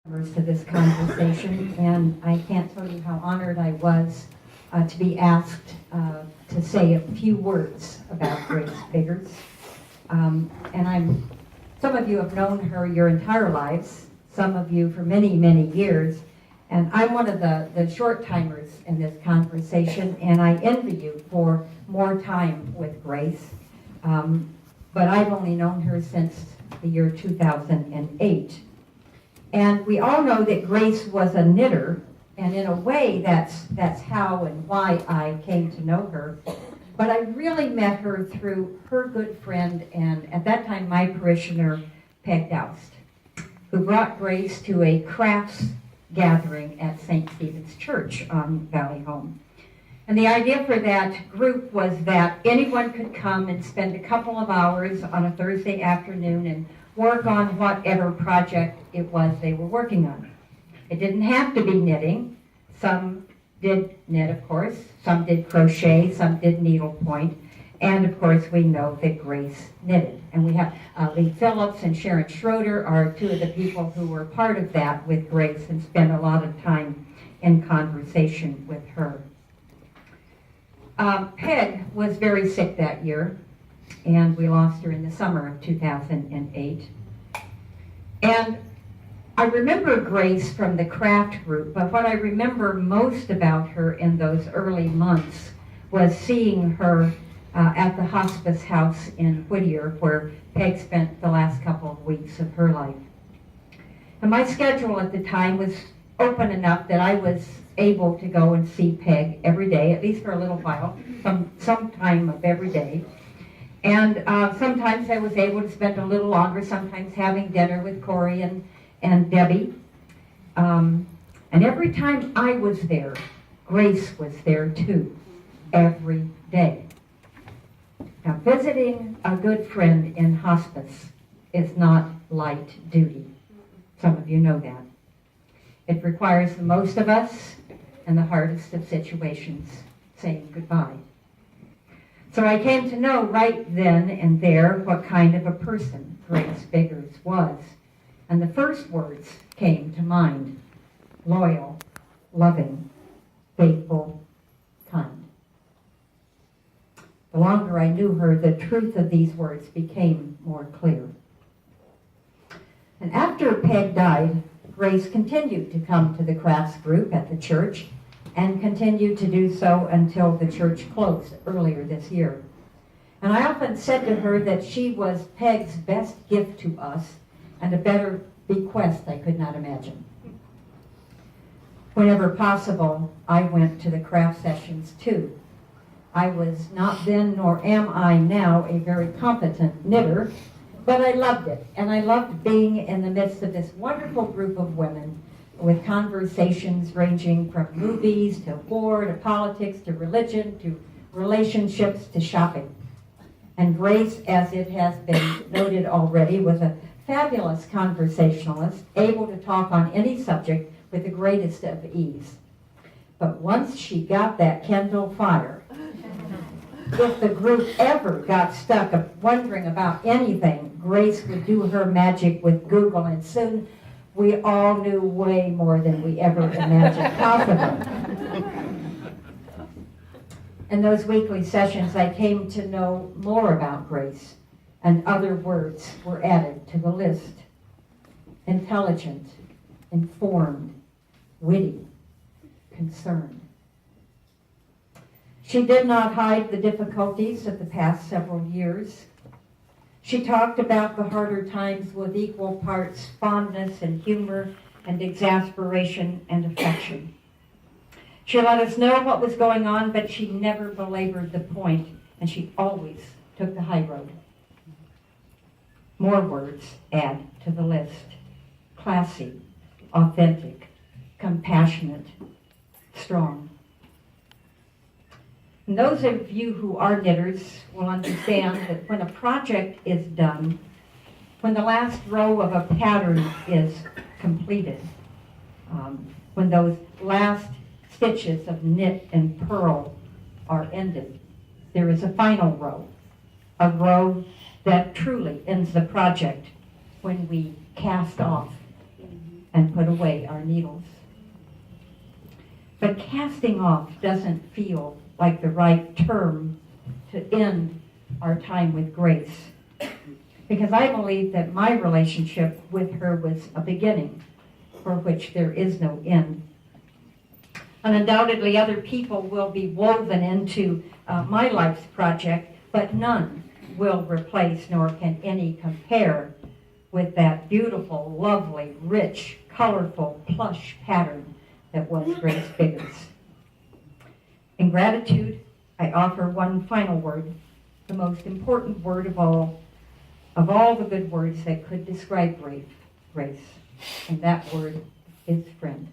to this conversation, and I can't tell you how honored I was to be asked to say a few words about Grace Biggers. Some of you have known her your entire lives, some of you for many, many years, and I'm one of the short-timers in this conversation, and I envy you for more time with Grace. But I've only known her since the year 2008. And we all know that Grace was a knitter, and in a way that's how and why I came to know her. But I really met her through her good friend and at that time my parishioner, Peg Doust, who brought Grace to a crafts gathering at St. Stephen's Church on Valley Home. And the idea for that group was that anyone could come and spend a couple of hours on a Thursday afternoon and work on whatever project it was they were working on. It didn't have to be knitting. Some did knit, of course. Some did crochet. Some did needlepoint. And, of course, we know that Grace knitted. And we have Lee Phillips and Sharon Schroeder are two of the people who were part of that with Grace and spent a lot of time in conversation with her. Peg was very sick that year, and we lost her in the summer of 2008. And I remember Grace from the craft group, but what I remember most about her in those early months was seeing her at the hospice house in Whittier, where Peg spent the last couple of weeks of her life. And my schedule at the time was open enough that I was able to go and see Peg every day, at least for a little while, some time of every day. And sometimes I was able to spend a little longer, sometimes having dinner with Corey and Debbie. And every time I was there, Grace was there too, every day. Now, visiting a good friend in hospice is not light duty. Some of you know that. It requires the most of us in the hardest of situations, saying goodbye. So I came to know right then and there what kind of a person Grace Biggers was. And the first words came to mind: loyal, loving, faithful, kind. The longer I knew her, the truth of these words became more clear. And after Peg died, Grace continued to come to the crafts group at the church and continued to do so until the church closed earlier this year. And I often said to her that she was Peg's best gift to us and a better bequest I could not imagine. Whenever possible, I went to the craft sessions too. I was not then, nor am I now, a very competent knitter, but I loved it, and I loved being in the midst of this wonderful group of women with conversations ranging from movies to war to politics to religion to relationships to shopping. And Grace, as it has been noted already, was a fabulous conversationalist, able to talk on any subject with the greatest of ease. But once she got that Kindle Fire, if the group ever got stuck wondering about anything, Grace would do her magic with Google, and soon we all knew way more than we ever imagined possible. In those weekly sessions, I came to know more about Grace, and other words were added to the list: intelligent, informed, witty, concerned. She did not hide the difficulties of the past several years. She talked about the harder times with equal parts fondness and humor and exasperation and affection. She let us know what was going on, but she never belabored the point, and she always took the high road. More words add to the list: classy, authentic, compassionate, strong. And those of you who are knitters will understand that when a project is done, when the last row of a pattern is completed, when those last stitches of knit and purl are ended, there is a final row, a row that truly ends the project when we cast off and put away our needles. But casting off doesn't feel like the right term to end our time with Grace, because I believe that my relationship with her was a beginning for which there is no end. And undoubtedly other people will be woven into my life's project, but none will replace, nor can any compare with that beautiful, lovely, rich, colorful, plush pattern that was Grace Biggins. In gratitude, I offer one final word, the most important word of all the good words that could describe Grace, and that word is friend.